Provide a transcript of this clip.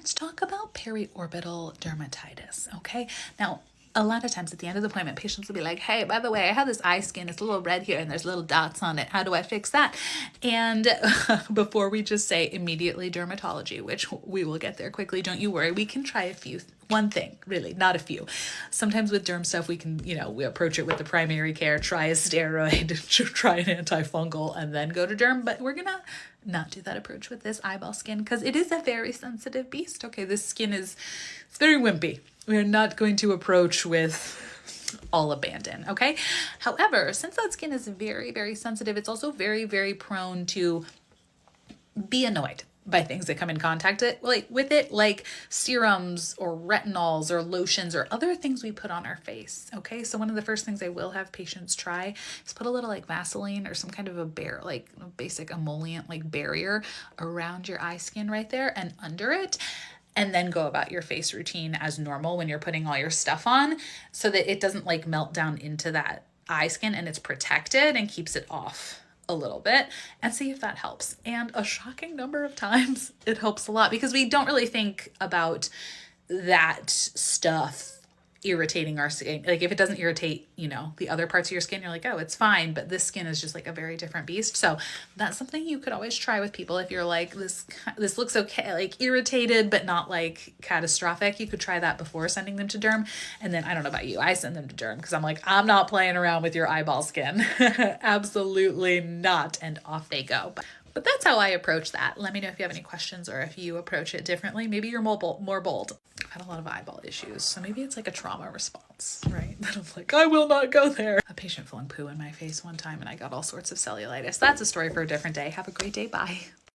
let's talk about periorbital dermatitis, okay? Now, a lot of times at the end of the appointment, patients will be like, hey, by the way, I have this eye skin. It's a little red here and there's little dots on it. How do I fix that? And before we just say immediately dermatology, which we will get there quickly, don't you worry. We can try one thing, really, not a few. Sometimes with derm stuff, we can, we approach it with the primary care, try a steroid, try an antifungal, and then go to derm. But we're going to not do that approach with this eyeball skin because it is a very sensitive beast. Okay, this skin it's very wimpy. We're not going to approach with all abandon, okay? However, since that skin is very, very sensitive, it's also very, very prone to be annoyed by things that come in contact with it, like serums or retinols or lotions or other things we put on our face, okay? So one of the first things I will have patients try is put a little like Vaseline or some kind of a basic emollient like barrier around your eye skin right there and under it, and then go about your face routine as normal when you're putting all your stuff on so that it doesn't like melt down into that eye skin and it's protected and keeps it off a little bit, and see if that helps. And a shocking number of times it helps a lot because we don't really think about that stuff irritating our skin. Like if it doesn't irritate, the other parts of your skin, you're like, oh, it's fine. But this skin is just like a very different beast. So that's something you could always try with people. If you're like, this looks okay, like irritated, but not like catastrophic, you could try that before sending them to derm. And then I don't know about you, I send them to derm because I'm like, I'm not playing around with your eyeball skin. Absolutely not. And off they go. But that's how I approach that. Let me know if you have any questions or if you approach it differently. Maybe you're more bold. I've had a lot of eyeball issues, so maybe it's like a trauma response, right? That I'm like, I will not go there. A patient flung poo in my face one time and I got all sorts of cellulitis. That's a story for a different day. Have a great day. Bye.